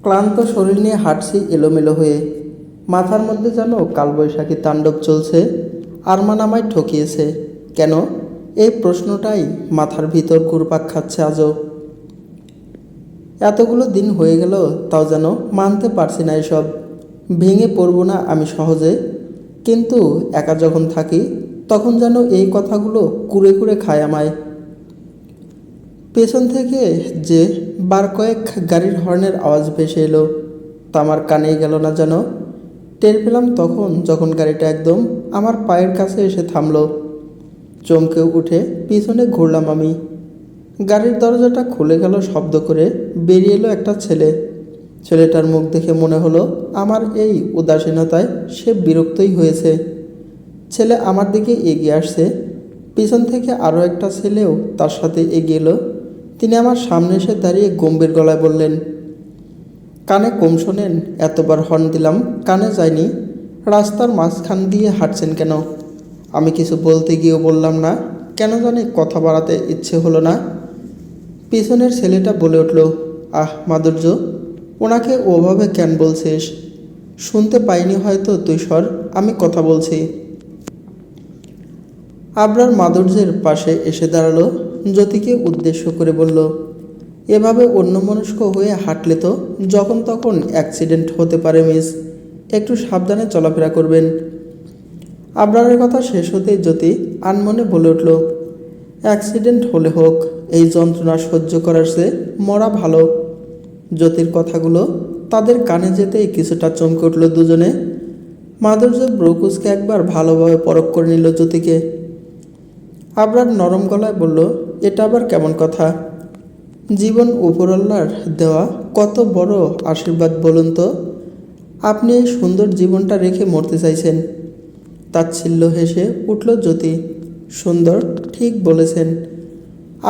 ক্লান্ত শরীর নিয়ে হাঁটছি এলোমেলো হয়ে। মাথার মধ্যে যেন কালবৈশাখী তাণ্ডব চলছে। আরমান আমায় ঠকিয়েছে কেন, এই প্রশ্নটাই মাথার ভিতর ঘুরপাক খাচ্ছে আজও। এতগুলো দিন হয়ে গেল, তাও যেন মানতে পারছি না এসব। ভেঙে পড়ব না আমি সহজে, কিন্তু একা যখন থাকি তখন যেন এই কথাগুলো কুরে কুরে খায় আমায়। পেছন থেকে যে বার কয়েক গাড়ির হর্নের আওয়াজ ভেসে এলো, তা আমার কানেই গেল না যেন। টের পেলাম তখন, যখন গাড়িটা একদম আমার পায়ের কাছে এসে থামলো। চমকে উঠে পিছনে ঘুরলাম আমি। গাড়ির দরজাটা খুলে গেল শব্দ করে। বেরিয়ে এলো একটা ছেলে। ছেলেটার মুখ দেখে মনে হলো আমার এই উদাসীনতায় সে বিরক্তই হয়েছে। ছেলে আমার দিকে এগিয়ে আসছে। পিছন থেকে আরও একটা ছেলেও তার সাথে এগিয়ে এলো। তিনি আমার সামনে এসে দাঁড়িয়ে গম্ভীর গলায় বললেন, কানে কম শোনেন? এতবার হর্ন দিলাম, কানে যায়নি? রাস্তার মাঝখান দিয়ে হাঁটছেন কেন? আমি কিছু বলতে গিয়েও বললাম না, কেন জানি কথা বাড়াতে ইচ্ছে হলো না। পিছনের ছেলেটা বলে উঠল, আহ মাধুর্য, ওনাকে ওভাবে কেন বলছিস? শুনতে পাইনি হয়তো তুই, সর, আমি কথা বলছি। আবরার মাধুর্যের পাশে এসে দাঁড়ালো। জ্যোতিকে উদ্দেশ্য করে বলল, এভাবে অন্যমনস্ক হয়ে হাঁটলে তো যখন তখন অ্যাক্সিডেন্ট হতে পারে মিস, একটু সাবধানে চলাফেরা করবেন। আবরারের কথা শেষ হতেই জ্যোতি আনমনে বলে উঠল, অ্যাক্সিডেন্ট হলে হোক, এই যন্ত্রণা সহ্য করার চেয়ে মরা ভালো। জ্যোতির কথাগুলো তাদের কানে যেতেই কিছুটা চমকে উঠল দুজনে। মাধুর্য ব্রকুসকে একবার ভালোভাবে পরখ করে নিল জ্যোতিকে। আবরার নরম গলায় বলল, এটা আবার কেমন কথা? জীবন উপরওয়ালার দেওয়া কত বড় আশীর্বাদ বলুন তো। আপনি এই সুন্দর জীবনটা রেখে মরতে চাইছেন? তাচ্ছিল্য হেসে উঠল জ্যোতি। সুন্দর, ঠিক বলেছেন।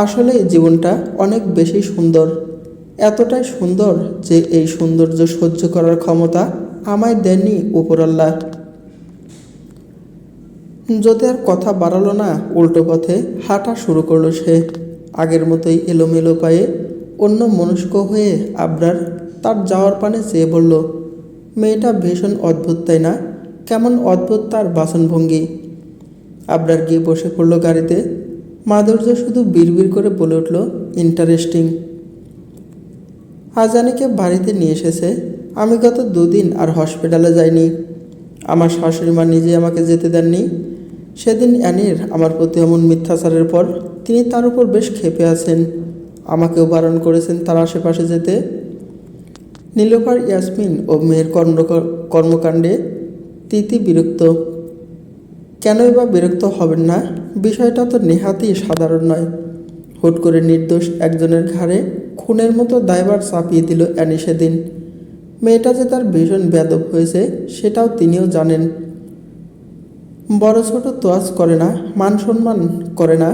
আসলে এই জীবনটা অনেক বেশি সুন্দর, এতটাই সুন্দর যে এই সৌন্দর্য সহ্য করার ক্ষমতা আমায় দেননি উপরওয়ালা। জ্যোতি আর কথা বাড়ালো না, উল্টো পথে হাঁটা শুরু করলো সে। আগের মতোই এলোমেলো পায়ে, অন্য মনস্ক হয়ে। আবরার তার যাওয়ার পানে চেয়ে বলল, মেয়েটা ভীষণ অদ্ভুত তাই না? কেমন অদ্ভুত তার বাসনভঙ্গি। আবরার গিয়ে বসে পড়ল গাড়িতে। মাধুর্য শুধু বিড়বিড় করে বলে উঠল, ইন্টারেস্টিং। আজানিকে বাড়িতে নিয়ে এসেছে। আমি গত দুদিন আর হসপিটালে যাইনি। আমার শাশুড়ি মা নিজে আমাকে যেতে দেননি। সেদিন অ্যানির আমার প্রতি এমন মিথ্যাচারের পর তিনি তার উপর বেশ ক্ষেপে আছেন। আমাকেও বারণ করেছেন তার আশেপাশে যেতে। নীলোফার, ইয়াসমিন ও মেয়ের কর্মকাণ্ডে তিতি বিরক্ত। কেনই বা বিরক্ত হবেন না? বিষয়টা তো নেহাতই সাধারণ নয়। হুট করে নির্দোষ একজনের ঘাড়ে খুনের মতো দায়ভার চাপিয়ে দিল অ্যানি সেদিন। মেয়েটা যে তার ভীষণ বেয়াদব হয়েছে সেটাও তিনিও জানেন। বড় ছোট তোয়াজ করে না, মান সম্মান করে না।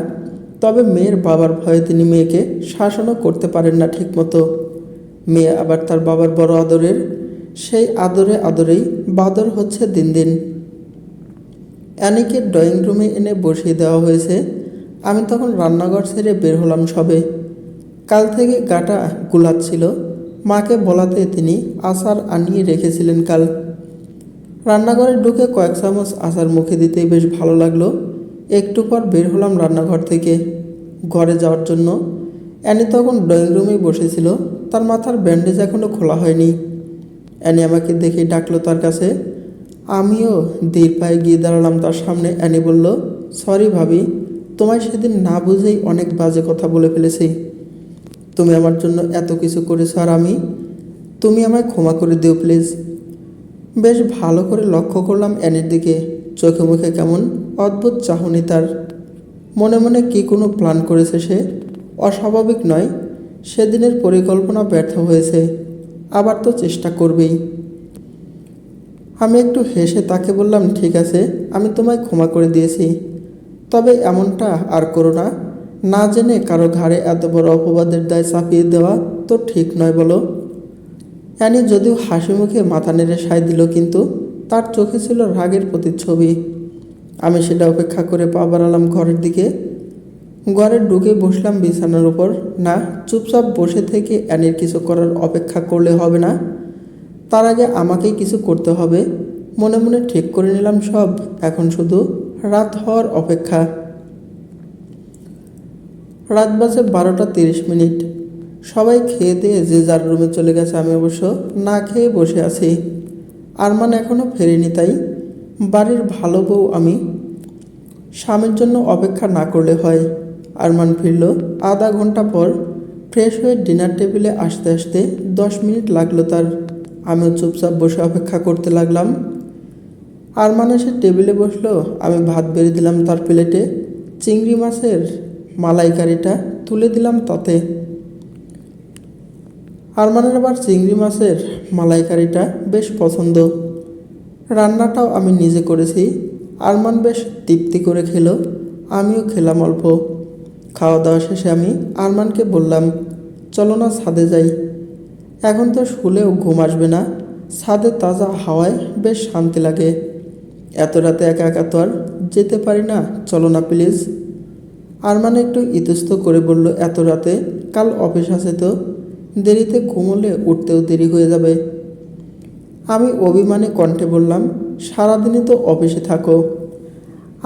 তবে মেয়ের বাবার ভয়ে তিনি মেয়েকে শাসনও করতে পারেন না ঠিকমতো। মেয়ে আবার তার বাবার বড় আদরের। সেই আদরে আদরেই বাদর হচ্ছে দিন দিন। অ্যানিকে ড্রয়িং রুমে এনে বসিয়ে দেওয়া হয়েছে। আমি তখন রান্নাঘর ছেড়ে বের হলাম সবে। কাল থেকে গাটা গুলাচ্ছিল। মাকে বলাতে তিনি আচার আনিয়ে রেখেছিলেন কাল। রান্নাঘরে ঢুকে কয়েক চামচ আচার মুখে দিতেই বেশ ভালো লাগলো। একটু পর বের হলাম রান্নাঘর থেকে ঘরে যাওয়ার জন্য। অ্যানি তখন ড্রয়িং রুমেই বসেছিল। তার মাথার ব্যান্ডেজ এখনও খোলা হয়নি। অ্যানি আমাকে দেখেই ডাকলো তার কাছে। আমিও ধীর পায়ে গিয়ে দাঁড়ালাম তার সামনে। অ্যানি বলল, সরি ভাবি, তোমায় সেদিন না বুঝেই অনেক বাজে কথা বলে ফেলেছি। তুমি আমার জন্য এত কিছু করেছো আর তুমি আমায় ক্ষমা করে দিও প্লিজ। বেশ ভালো করে লক্ষ্য করলাম অ্যানির দিকে। চোখে মুখে কেমন অদ্ভুত চাহনি তার। মনে মনে কি কোনো প্ল্যান করেছে সে? অস্বাভাবিক নয়। সেদিনের পরিকল্পনা ব্যর্থ হয়েছে, আবার তো চেষ্টা করবেই। আমি একটু হেসে তাকে বললাম, ঠিক আছে, আমি তোমায় ক্ষমা করে দিয়েছি। তবে এমনটা আর করো না। না জেনে কারো ঘাড়ে এত বড় অপবাদের দায় চাপিয়ে দেওয়া তো ঠিক নয় বলো। অ্যানি যদিও হাসি মুখে মাথা নেড়ে সায় দিল, কিন্তু তার চোখে ছিল রাগের প্রতিচ্ছবি। আমি সেটা উপেক্ষা করে পা বাড়ালাম ঘরের দিকে। ঘরে ঢুকে বসলাম বিছানার উপর। না, চুপচাপ বসে থেকে অ্যানির কিছু করার অপেক্ষা করলে হবে না, তার আগে আমাকেই কিছু করতে হবে। মনে মনে ঠিক করে নিলাম সব, এখন শুধু রাত হওয়ার অপেক্ষা। রাত বাজে 12:30। সবাই খেয়ে দিয়ে যে যার রুমে চলে গেছে, আমি অবশ্য না খেয়ে বসে আছি। আরমান এখনও ফেরেনি, তাই বাড়ির ভালো বউ আমি। স্বামীর জন্য অপেক্ষা না করলে হয়। আরমান ফিরল আধা ঘন্টা পর। ফ্রেশ হয়ে ডিনার টেবিলে আসতে আসতে 10 মিনিট লাগলো তার। আমিও চুপচাপ বসে অপেক্ষা করতে লাগলাম। আরমান এসে টেবিলে বসলো। আমি ভাত বেড়ে দিলাম তার প্লেটে। চিংড়ি মাছের মালাইকারিটা তুলে দিলাম তাতে। আরমানের আবার চিংড়ি মাছের মালাইকারিটা বেশ পছন্দ। রান্নাটাও আমি নিজে করেছি। আরমান বেশ তৃপ্তি করে খেলো, আমিও খেলাম অল্প। খাওয়া দাওয়া শেষে আমি আরমানকে বললাম, চলো না ছাদে যাই। এখন তো শুলেও ঘুম আসবে না, ছাদে তাজা হাওয়ায় বেশ শান্তি লাগে। এত রাতে একা একা তো আর যেতে পারি না, চলো না প্লিজ। আরমান একটু ইতস্ত করে বলল, এত রাতে? কাল অফিস আছে তো, দেরিতে ঘুমোলে উঠতেও দেরি হয়ে যাবে। আমি অভিমানে কণ্ঠে বললাম, সারাদিনই তো অফিসে থাকো।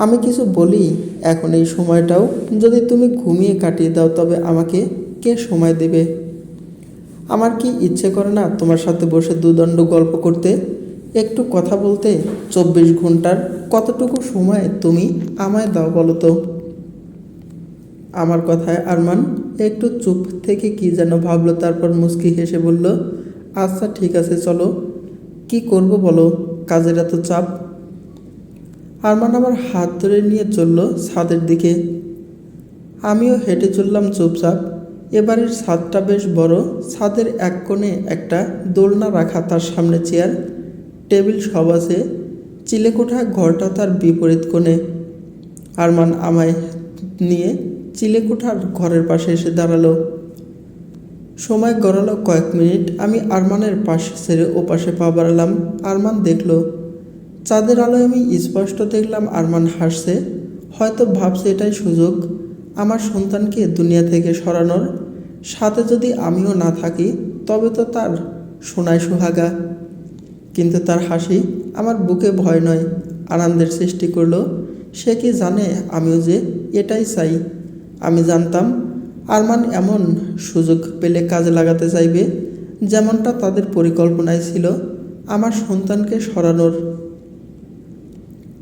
আমি কিছু বলি? এখন এই সময়টাও যদি তুমি ঘুমিয়ে কাটিয়ে দাও, তবে আমাকে কে সময় দেবে? আমার কি ইচ্ছে করে না তোমার সাথে বসে দুদণ্ড গল্প করতে, একটু কথা বলতে? 24 ঘন্টার কতটুকু সময় তুমি আমায় দাও বলো তো? আমার কথায় আরমান একটু চুপ থেকে কি যেন ভাবলো, তারপর মুচকি হেসে বলল, আচ্ছা ঠিক আছে চলো। কি করব বলো, কাজের এত চাপ? আরমান আমার হাত ধরে নিয়ে চলল ছাদের দিকে। আমিও হেঁটে চললাম চুপচাপ। এবারের ছাদটা বেশ বড়। ছাদের এক কোণে একটা দোলনা রাখা, তার সামনে চেয়ার টেবিল সব আছে। চিলেকোঠা ঘরটা তার বিপরীত কোণে। আরমান আমায় নিয়ে চিলেকোঠার ঘরের পাশে এসে দাঁড়ালো। সময় গড়ালো কয়েক মিনিট। আমি আরমানের পাশ ছেড়ে ওপাশে পা বাড়ালাম। আরমান দেখলো। চাঁদের আলোয় আমি স্পষ্ট দেখলাম আরমান হাসছে। হয়তো ভাবছে এটাই সুযোগ আমার সন্তানকে দুনিয়া থেকে সরানোর। সাথে যদি আমিও না থাকি তবে তো তার সোনায় সুহাগা। কিন্তু তার হাসি আমার বুকে ভয় নয়, আনন্দের সৃষ্টি করলো। সে কি জানে আমিও যে এটাই চাই? আমি জানতাম আরমান এমন সুযোগ পেলে কাজে লাগাতে চাইবে, যেমনটা তাদের পরিকল্পনায় ছিল আমার সন্তানকে সরানোর।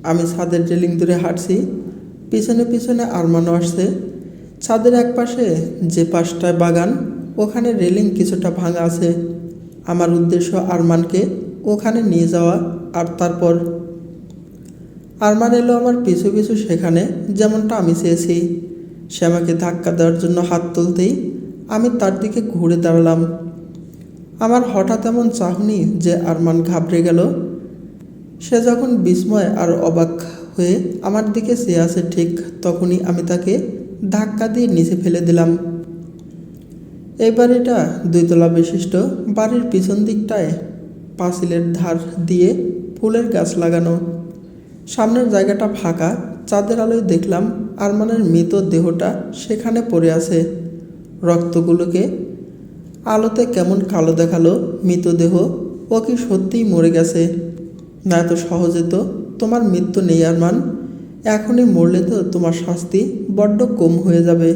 আমি ছাদের রেলিং ধরে হাঁটছি, পিছনে পিছনে আরমানও আসছে। ছাদের এক পাশে যে পাশটায় বাগান, ওখানে রেলিং কিছুটা ভাঙা আছে। আমার উদ্দেশ্য আরমানকে ওখানে নিয়ে যাওয়া। আর তারপর আরমান এলো আমার পিছু পিছু সেখানে, যেমনটা আমি চেয়েছি। সে আমাকে ধাক্কা দেওয়ার জন্য হাত তুলতেই আমি তার দিকে ঘুরে দাঁড়ালাম। আমার হঠাৎ এমন চাহনি যে আরমান ঘাবড়ে গেল। সে যখন বিস্ময় আর অবাক হয়ে আমার দিকে চেয়ে আসে, ঠিক তখনই আমি তাকে ধাক্কা দিয়ে নিচে ফেলে দিলাম। এই বাড়িটা 2 তলা বিশিষ্ট। বাড়ির পিছন দিকটায় পাঁচিলের ধার দিয়ে ফুলের গাছ লাগানো। সামনের জায়গাটা ফাঁকা। চাঁদের আলোয় দেখলাম আরমানের মৃত দেহটা সেখানে পড়ে আছে। রক্তগুলোকে আলোতে কেমন কালো দেখালো। মৃতদেহ, ও কি সত্যিই মরে গেছে? না, এত সহজে তো তোমার মৃত্যু নেই আরমান। এখনই মরলে তো তোমার শাস্তি বড্ড কম হয়ে যাবে।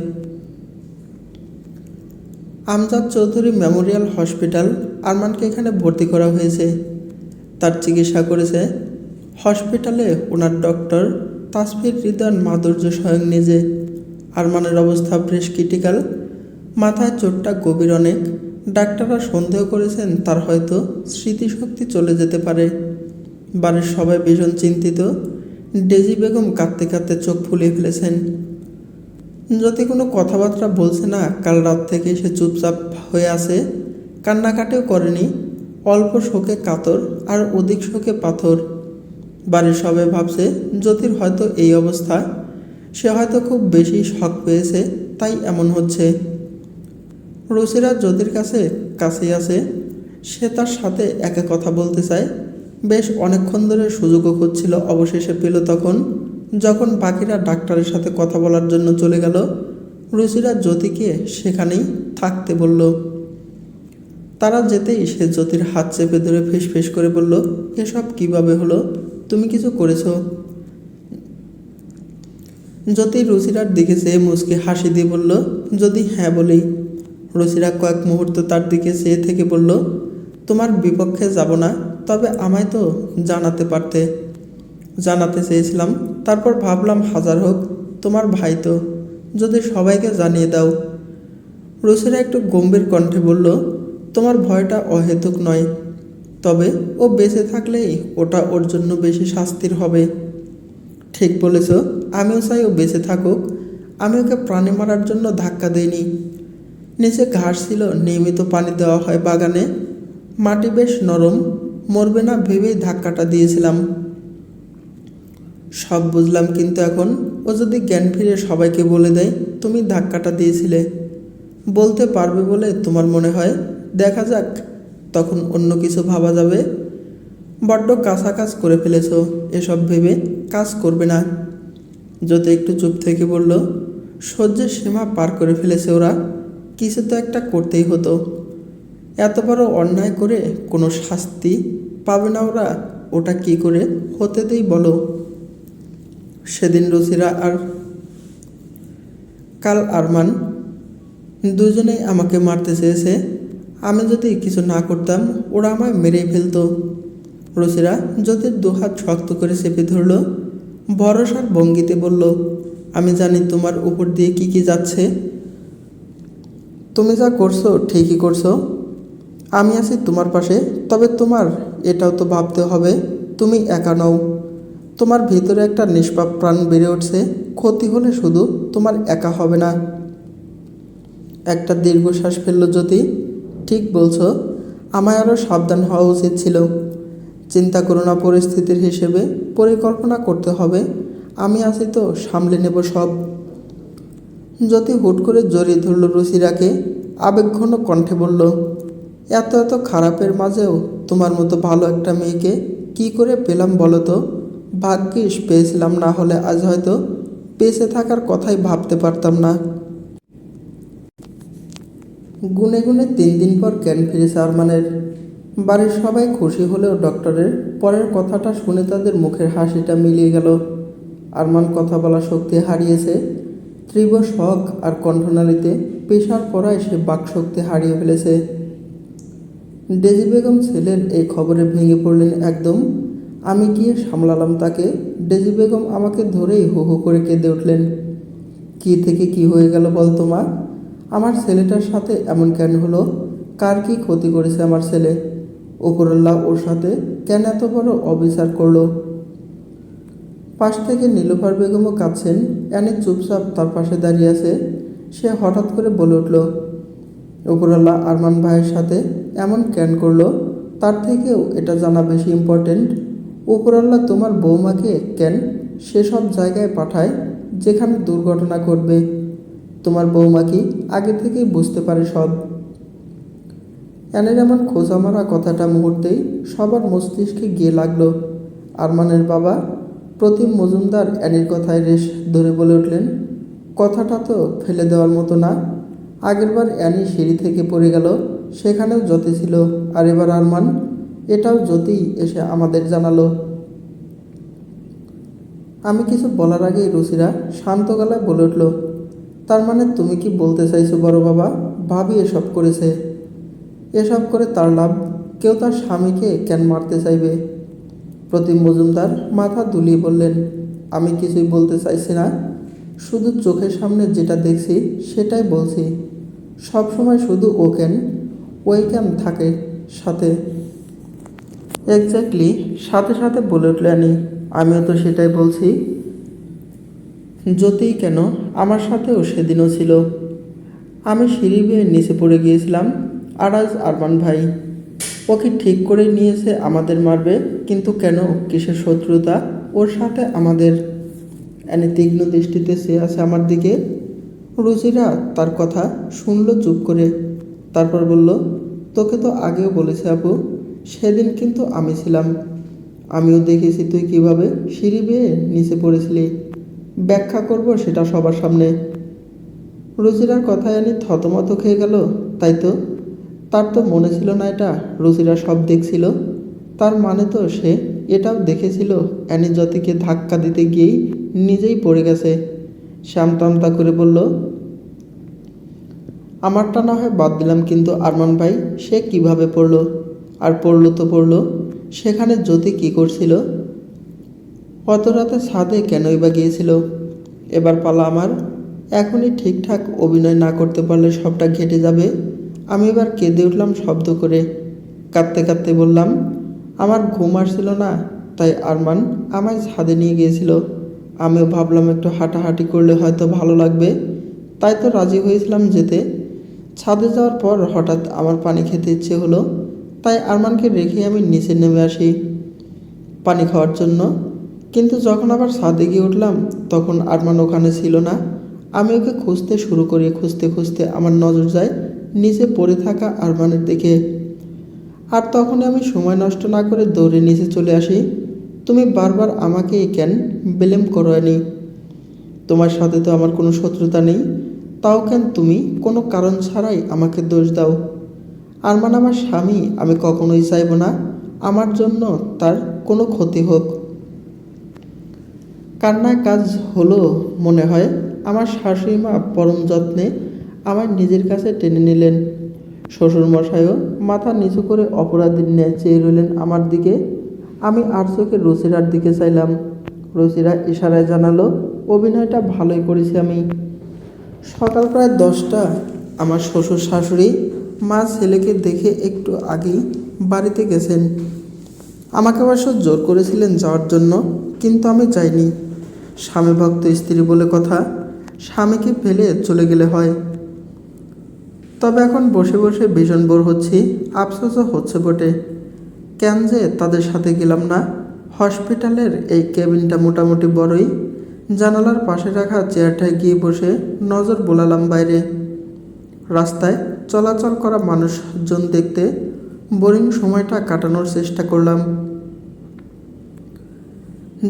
Amjad Chowdhury memorial hospital. আরমানকে এখানে ভর্তি করা হয়েছে। তার চিকিৎসা করেছে হসপিটালে ওনার ডক্টর তাসফির হৃদয় মাধুর্য স্বয়ং নিজে। আরমানের অবস্থা বেশ ক্রিটিক্যাল। মাথায় চোটটা গভীর অনেক। ডাক্তাররা সন্দেহ করেছেন তার হয়তো স্মৃতিশক্তি চলে যেতে পারে। বাড়ির সবাই ভীষণ চিন্তিত। ডেজি বেগম কাঁদতে কাঁদতে চোখ ফুলিয়ে ফেলেছেন। যদি কোনো কথাবার্তা বলছে না। কাল রাত থেকে সে চুপচাপ হয়ে আছে, কান্নাকাটিও করেনি। অল্প শোকে কাতর আর অধিক শোকে পাথর। বাড়ির সবাই ভাবছে জ্যোতির হয়তো এই অবস্থা। সে হয়তো খুব বেশি শক পেয়েছে, তাই এমন হচ্ছে। রুচিরা জ্যোতির কাছেই আছে। সে তার সাথে একা কথা বলতে চায়। বেশ অনেকক্ষণ ধরে সুযোগও খুঁজছিল, অবশেষে পেল তখন, যখন বাকিরা ডাক্তারের সাথে কথা বলার জন্য চলে গেল। রুচিরা জ্যোতিকে সেখানেই থাকতে বলল। তারা যেতেই সে জ্যোতির হাত চেপে ধরে ফিসফিস করে বলল, এসব কিভাবে হলো? তুমি কিছু করেছো? জ্যোতি রুচিরার দিকে চেয়ে মুচকি হাসি দিয়ে বলল, যদি হ্যাঁ বলি। রুচিরা কয়েক মুহূর্ত তার দিকে চেয়ে থেকে বলল, তোমার বিপক্ষে যাব না, তবে আমায় তো জানাতে পারতে। জানাতে চেয়েছিলাম, তারপর ভাবলাম হাজার হোক তোমার ভাই তো, যদি সবাইকে জানিয়ে দাও। রুচিরা একটু গম্ভীর কণ্ঠে বলল, তোমার ভয়টা অহেতুক নয়, তবে ও বেঁচে থাকলেই ওটা ওর জন্য বেশি শাস্তির হবে। ঠিক বলেছ, আমিও চাই ও বেঁচে থাকুক। আমি ওকে প্রাণে মারার জন্য ধাক্কা দেইনি। নিচে ঘাস ছিল, নিয়মিত পানি দেওয়া হয় বাগানে, মাটি বেশ নরম, মরবে না ভেবেই ধাক্কাটা দিয়েছিলাম। সব বুঝলাম, কিন্তু এখন ও যদি জ্ঞান ফিরে সবাইকে বলে দেয় তুমি ধাক্কাটা দিয়েছিলে, বলতে পারবে বলে তোমার মনে হয়? দেখা যাক, তখন অন্য কিছু ভাবা যাবে। বড্ড কাঁচা কাজ করে ফেলেছ, এসব ভেবে কাজ করবে না। যত একটু চুপ থেকে বলল, সহ্যের সীমা পার করে ফেলেছে ওরা, কিছু তো একটা করতেই হতো। এত বড় অন্যায় করে কোনো শাস্তি পাবে না ওরা, ওটা কি করে হতে দেই বলো? সেদিন রুচিরা আর কাল আরমান দুজনেই আমাকে মারতে চেয়েছে। আমি যদি কিছু না করতাম ওরা আমায় মেরেই ফেলতো। রুচিরা জ্যোতির দুহাত শক্ত করে চেপে ধরল, ভরসার ভঙ্গিতে বলল, আমি জানি তোমার উপর দিয়ে কি কি যাচ্ছে। তুমি যা করছো ঠিকই করছো, আমি আছি তোমার পাশে। তবে তোমার এটাও তো ভাবতে হবে তুমি একা নও। তোমার ভিতরে একটা নিষ্পাপ প্রাণ বেড়ে উঠছে, ক্ষতি হলে শুধু তোমার একা হবে না। একটা দীর্ঘশ্বাস ফেলল জ্যোতি। ঠিক বলছো, আমায় আরও সাবধান হওয়া উচিত ছিল। চিন্তা করো না, পরিস্থিতির হিসেবে পরিকল্পনা করতে হবে। আমি আছি তো, সামলে নেব সব। জ্যোতি হুট করে জড়িয়ে ধরল রুচিরাকে, আবেগঘন কণ্ঠে বলল, এত এত খারাপের মাঝেও তোমার মতো ভালো একটা মেয়েকে কি করে পেলাম বলো তো? ভাগ্যিস পেয়েছিলাম, না হলে আজ হয়তো বেঁচে থাকার কথাই ভাবতে পারতাম না। গুনে গুনে 3 দিন পর জ্ঞান ফিরেছে আরমানের। বাড়ির সবাই খুশি হলেও ডক্টরের পরের কথাটা শুনে তাদের মুখের হাসিটা মিলিয়ে গেল। আরমান কথা বলার শক্তি হারিয়েছে, তীব্র শখ আর কণ্ঠনালীতে পেশার পড়ায় সে বাকশক্তি হারিয়ে ফেলেছে। ডেজি বেগম ছেলের এই খবরে ভেঙে পড়লেন একদম। আমি গিয়ে সামলালাম তাকে। ডেজি বেগম আমাকে ধরেই হু হু করে কেঁদে উঠলেন। কি থেকে কি হয়ে গেল বলতো মা? আমার ছেলেটার সাথে এমন কেন হলো? কার কি ক্ষতি করেছে আমার ছেলে? উপরল্লাহ ওর সাথে কেন এত বড় অবিচার করলো? পাশ থেকে নীলুফার বেগমও কাঁদছেন। অ্যানি চুপচাপ তার পাশে দাঁড়িয়ে আছে। সে হঠাৎ করে বলে উঠল, উপরওয়ালা আরমান ভাইয়ের সাথে এমন কেন করলো? তার থেকেও এটা জানা বেশি ইম্পর্টেন্ট, উপরওয়ালা তোমার বৌমাকে কেন সেসব জায়গায় পাঠায় যেখানে দুর্ঘটনা ঘটবে? তোমার বৌমা কি আগে থেকেই বুঝতে পারে সব? অ্যানের এমন খোঁজা মারা কথাটা মুহূর্তেই সবার মস্তিষ্কে গিয়ে লাগলো। আরমানের বাবা প্রতিম মজুমদার অ্যানির কথায় রেশ ধরে বলে উঠলেন, কথাটা তো ফেলে দেওয়ার মতো না। আগেরবার অ্যানি সিঁড়ি থেকে পড়ে গেল, সেখানেও জ্যোতি ছিল, আর এবার আরমান, এটাও জ্যোতি এসে আমাদের জানালো। আমি কিছু বলার আগেই রুচিরা শান্ত গলায় বলে উঠল, তার মানে তুমি কি বলতে চাইছো বড় বাবা, ভাবি এসব করেছে? এসব করে তার লাভ? কেউ তার স্বামীকে কেন মারতে চাইবে? প্রতিম মজুমদার মাথা দুলিয়ে বললেন, আমি কিছুই বলতে চাইছি না, শুধু চোখের সামনে যেটা দেখছি সেটাই বলছি। সব সময় শুধু ও কেন, ওই কেন থাকে সাথে? এক্স্যাক্টলি, সাথে সাথে বলে উঠলে অ্যানি, আমিও তো সেটাই বলছি। জ্যোতি কেন আমার সাথেও সেদিনও ছিল। আমি সিঁড়ি বেয়ে নিচে পড়ে গিয়েছিলাম, আর আজ আরমান ভাই ওকে ঠিক করে নিয়েছে আমাদের মারবে। কিন্তু কেন, কিসের শত্রুতা ওর সাথে আমাদের? অ্যানি তীক্ষ্ণ দৃষ্টিতে চেয়ে আছে আমার দিকে। রুচিরা তার কথা শুনল চুপ করে, তারপর বলল, তোকে তো আগেও বলেছে আপু, সেদিন কিন্তু আমি ছিলাম। আমিও দেখেছি তুই কিভাবে সিঁড়ি বেয়ে নিচে পড়েছিলি। ব্যাখ্যা করব সেটা সবার সামনে? রুচিরার কথায় অ্যানি থতমত খেয়ে গেল। তাই তো, তার তো মনে ছিল না এটা রুচিরা সব দেখছিল। তার মানে তো সে এটাও দেখেছিল অ্যানি জ্যোতিকে ধাক্কা দিতে গিয়েই নিজেই পড়ে গেছে। শ্যামতামতা করে বলল, আমারটা না হয় বাদ দিলাম, কিন্তু আরমান ভাই সে কিভাবে পড়লো? আর পড়লো তো পড়লো, সেখানে জ্যোতি কী করছিল? অত রাতে ছাদে কেনই বা গিয়েছিল? এবার পালা আমার। এখনই ঠিকঠাক অভিনয় না করতে পারলে সবটা ঘেটে যাবে। আমি এবার কেঁদে উঠলাম শব্দ করে। কাঁদতে কাঁদতে বললাম, আমার ঘুম আসছিল না, তাই আরমান আমায় ছাদে নিয়ে গিয়েছিল। আমিও ভাবলাম একটু হাঁটাহাঁটি করলে হয়তো ভালো লাগবে, তাই তো রাজি হয়েছিলাম যেতে। ছাদে যাওয়ার পর হঠাৎ আমার পানি খেতে ইচ্ছে হলো, তাই আরমানকে রেখে আমি নিচে নেমে আসি পানি খাওয়ার জন্য। কিন্তু যখন আবার ছাদে গিয়ে উঠলাম তখন আরমান ওখানে ছিল না। আমি ওকে খুঁজতে শুরু করি। খুঁজতে খুঁজতে আমার নজর যায় নিচে পড়ে থাকা আরমানের দিকে। আর তখনই আমি সময় নষ্ট না করে দৌড়ে নিচে চলে আসি। তুমি বারবার আমাকে কেন ব্লেম করো অ্যানি? তোমার সাথে তো আমার কোনো শত্রুতা নেই, তাও কেন তুমি কোনো কারণ ছাড়াই আমাকে দোষ দাও? আরমান আমার স্বামী, আমি কখনোই চাইব না আমার জন্য তার কোনো ক্ষতি হোক। কান্নায় কাজ হলো মনে হয়। আমার শাশুড়ি মা পরম যত্নে আমার নিজের কাছে টেনে নিলেন। শ্বশুরমশাইও মাথা নিচু করে অপরাধীর ন্যায় চেয়ে রইলেন আমার দিকে। আমি আর চোখে রুচিরার দিকে চাইলাম। রুচিরা ইশারায় জানালো অভিনয়টা ভালোই করেছি আমি। সকাল প্রায় 10টা। আমার শ্বশুর শাশুড়ি মা ছেলেকে দেখে একটু আগেই বাড়িতে গেছেন। আমাকে অবশ্য জোর করেছিলেন যাওয়ার জন্য, কিন্তু আমি যাইনি। স্বামী ভক্ত স্ত্রী বলে কথা, স্বামীকে ফেলে চলে গেলে হয়। তবে এখন বসে বসে ভীষণ বোর হচ্ছি, আফসোসও হচ্ছে বটে। কেন যে তাদের সাথে গেলাম না। হসপিটালের এই কেবিনটা মোটামুটি বড়ই। জানালার পাশে রাখা চেয়ারটায় গিয়ে বসে নজর বোলালাম বাইরে। রাস্তায় চলাচল করা মানুষজন দেখতে বোরিং সময়টা কাটানোর চেষ্টা করলাম।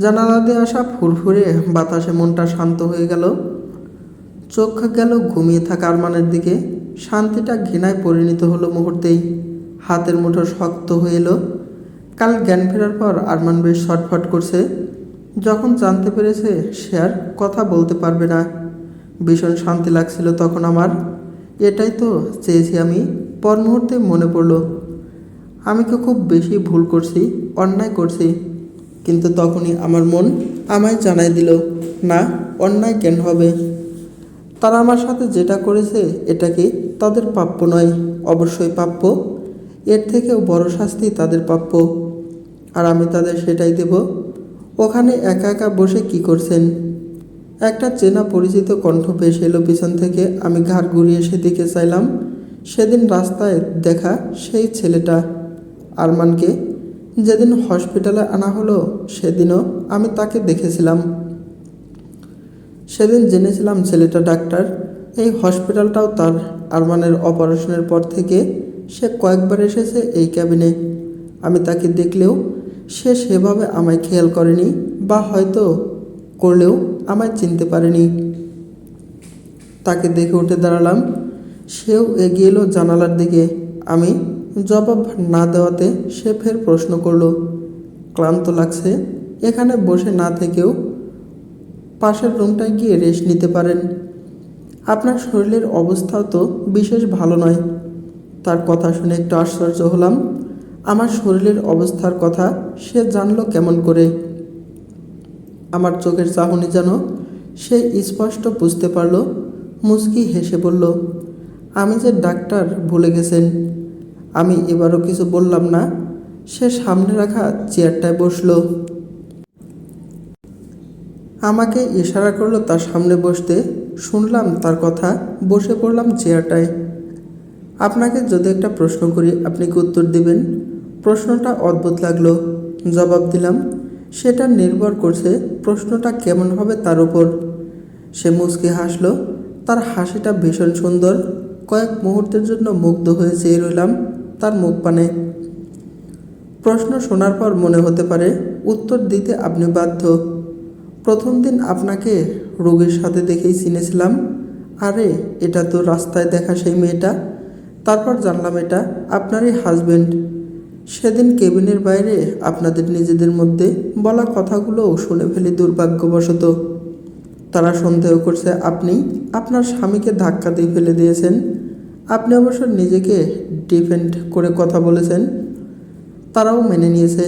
জানালা দিয়ে আসা ফুরফুরে বাতাসে মনটা শান্ত হয়ে গেল। চোখ গেল ঘুমিয়ে থাকা আরমানের দিকে। শান্তিটা ঘৃণায় পরিণত হলো মুহূর্তেই। হাতের মুঠো শক্ত হয়ে এলো। কাল জ্ঞান ফেরার পর আরমান বেশ ছটফট করছে। যখন জানতে পেরেছে সে আর কথা বলতে পারবে না, ভীষণ শান্তি লাগছিল তখন আমার। এটাই তো চেয়েছি আমি। পর মুহূর্তে মনে পড়ল আমি কি খুব বেশি ভুল করছি, অন্যায় করছি। কিন্তু তখনই আমার মন আমায় জানাই দিল, না, অন্যায় কেন হবে? তারা আমার সাথে যেটা করেছে এটা কি তাদের প্রাপ্য নয়? অবশ্যই প্রাপ্য। এর থেকেও বড় শাস্তি তাদের প্রাপ্য, আর আমি তাদের সেটাই দেব। ওখানে একা একা বসে কি করছেন? একটা চেনা পরিচিত কণ্ঠ ভেসে এলো পিছন থেকে। আমি ঘাড় ঘুরিয়ে সেদিকে চাইলাম। সেদিন রাস্তায় দেখা সেই ছেলেটা, আরমানকে যেদিন হসপিটালে আনা হলো সেদিনও আমি তাকে দেখেছিলাম। সেদিন জেনেছিলাম ছেলেটা ডাক্তার। এই হসপিটালটাও তার। আরমানের অপারেশনের পর থেকে সে কয়েকবার এসেছে এই ক্যাবিনে। আমি তাকে দেখলেও সে সেভাবে আমায় খেয়াল করেনি, বা হয়তো করলেও আমায় চিনতে পারেনি। তাকে দেখে উঠে দাঁড়ালাম। সেও এগিয়ে এলো জানালার দিকে। আমি জবাব না দেওয়াতে সে ফের প্রশ্ন করলো, ক্লান্ত লাগছে? এখানে বসে না থেকেও পাশের রুমটায় গিয়ে রেস্ট নিতে পারেন। আপনার শরীরের অবস্থাও তো বিশেষ ভালো নয়। তার কথা শুনে একটু আশ্চর্য হলাম। আমার শরীরের অবস্থার কথা সে জানলো কেমন করে? আমার চোখের চাহনি যেন সে স্পষ্ট বুঝতে পারল। মুচকি হেসে বলল, আমি যে ডাক্তার ভুলে গেছেন। আমি এবারও কিছু বললাম না। সে সামনে রাখা চেয়ারটায় বসলো। আমাকে ইশারা করলো তার সামনে বসতে। শুনলাম তার কথা, বসে পড়লাম চেয়ারটায়। আপনাকে যদি একটা প্রশ্ন করি আপনি কি উত্তর দিবেন? প্রশ্নটা অদ্ভুত লাগলো। জবাব দিলাম, সেটা নির্ভর করছে প্রশ্নটা কেমন হবে তার উপর। সে মুচকি হাসলো। তার হাসিটা ভীষণ সুন্দর। কয়েক মুহূর্তের জন্য মুগ্ধ হয়ে চেয়ে রইলাম তার মুখপানে। প্রশ্ন শোনার পর মনে হতে পারে উত্তর দিতে আপনি বাধ্য। প্রথম দিন আপনাকে রোগীর সাথে দেখেই চিনেছিলাম। আরে, এটা তো রাস্তায় দেখা সেই মেয়েটা। তারপর জানলাম এটা আপনারই হাজবেন্ড। সেদিন কেবিনের বাইরে আপনাদের নিজেদের মধ্যে বলা কথাগুলোও শুনে ফেলি দুর্ভাগ্যবশত। তারা সন্দেহ করছে আপনি আপনার স্বামীকে ধাক্কা দিয়ে ফেলে দিয়েছেন। আপনি অবশ্য নিজেকে ডিফেন্ড করে কথা বলেছেন, তারাও মেনে নিয়েছে।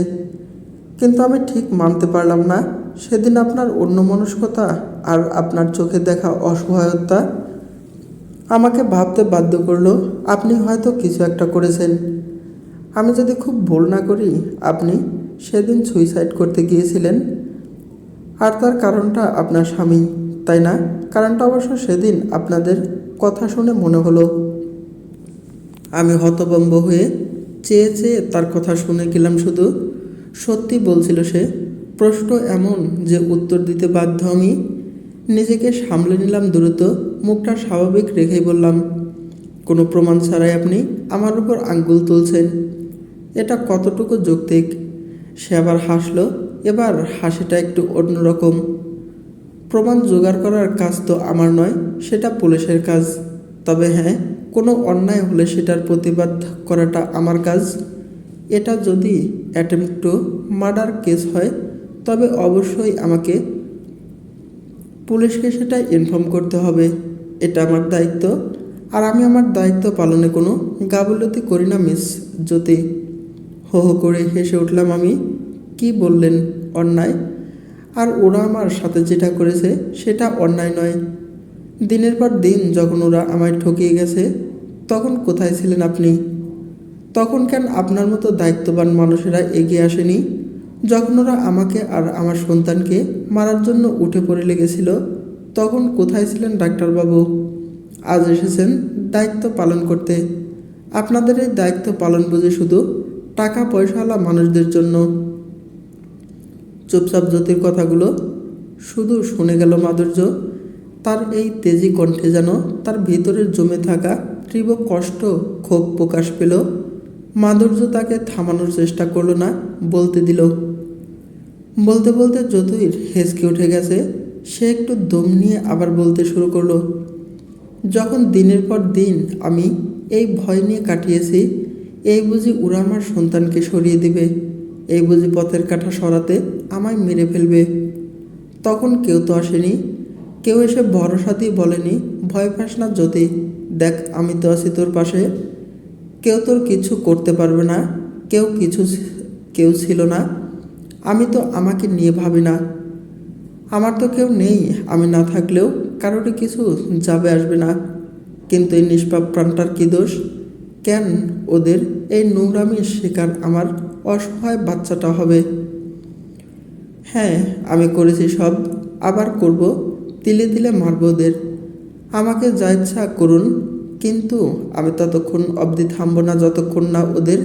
কিন্তু আমি ঠিক মানতে পারলাম না, সেদিন আপনার অন্যমনস্কতা আর আপনার চোখে দেখা অসহায়তা আমাকে ভাবতে বাধ্য করলো আপনি হয়তো কিছু একটা করেছেন। আমি যদি খুব ভুল না করি, আপনি সেদিন সুইসাইড করতে গিয়েছিলেন। আর তার কারণটা আপনার স্বামী, তাই না? কারণটা অবশ্য সেদিন আপনাদের কথা শুনে মনে হলো। আমি হতভম্ব হয়ে চেয়ে চেয়ে তার কথা শুনে গেলাম। শুধু সত্যি বলছিল সে। প্রশ্ন এমন যে উত্তর দিতে বাধ্য আমি। নিজেকে সামলে নিলাম দ্রুত, মুখটা স্বাভাবিক রেখেই বললাম, কোনো প্রমাণ ছাড়াই আপনি আমার উপর আঙ্গুল তুলছেন, এটা কতটুকু যৌক্তিক? সে আবার হাসলো, এবার হাসিটা একটু অন্যরকম। প্রমাণ জোগাড় করার কাজ তো আমার নয়, সেটা পুলিশের কাজ। তবে হ্যাঁ, কোনো অন্যায় হলে সেটার প্রতিবাদ করাটা আমার কাজ। এটা যদি অ্যাটেম্প্ট টু মার্ডার কেস হয়, তবে অবশ্যই আমাকে পুলিশকে সেটা ইনফর্ম করতে হবে। এটা আমার দায়িত্ব। আর আমি আমার দায়িত্ব পালনে কোনো গাফিলতি করি না মিস জ্যোতি। হো হো করে হেসে উঠলাম আমি। কি বললেন অন্যায়? আর ওরা আমার সাথে যেটা করেছে সেটা অন্যায় নয়। দিনের পর দিন যখন ওরা আমায় ঠকিয়ে গেছে, তখন কোথায় ছিলেন আপনি? তখন কেন আপনার মতো দায়িত্ববান মানুষেরা এগিয়ে আসেনি? যখন ওরা আমাকে আর আমার সন্তানকে মারার জন্য উঠে পড়ে লেগেছিল, তখন কোথায় ছিলেন ডাক্তারবাবু? আজ এসেছেন দায়িত্ব পালন করতে। আপনাদের এই দায়িত্ব পালন বুঝে শুধু টাকা পয়সাওয়ালা মানুষদের জন্য। চুপচাপ জ্যোতির কথাগুলো শুধু শুনে গেল মাধুর্য। তার এই তেজি কণ্ঠে যেন তার ভিতরের জমে থাকা তীব্র কষ্ট ক্ষোভ প্রকাশ পেল। মাধুর্য তাকে থামানোর চেষ্টা করলো না, বলতে দিল। বলতে বলতে জ্যোতির হেঁচকে উঠে গেছে। সে একটু দম নিয়ে আবার বলতে শুরু করলো। যখন দিনের পর দিন আমি এই ভয় নিয়ে কাটিয়েছি, এই বুঝি ওরা আমার সন্তানকে সরিয়ে দিবে, এই বুঝি পথের কাঁটা সরাতে আমায় মেরে ফেলবে। তখন কেউ তো আসেনি, কেউ এসে ভরসা দিয়ে বলেনি, ভয় পাস না জ্যোতি, দেখ আমি তো আছি তোর পাশে, কেউ তোর কিছু করতে পারবে না। কেউ ছিল না। আমি তো আমাকে নিয়ে ভাবি না। আমার তো কেউ নেই, আমি না থাকলেও কারোরই কিছু যাবে আসবে না। কিন্তু এই নিষ্পাপ প্রাণটার কী দোষ? কেন ওদের এই নোংরামির শিকার আমার অসহায় বাচ্চাটা হবে? হ্যাঁ, আমি করেছি সব, আবার করব। তিলে তিলে মারব ওদের। আমাকে যা ইচ্ছা করুন, কিন্তু আমি ততক্ষণ অবধি থামব না যতক্ষণ না ওদের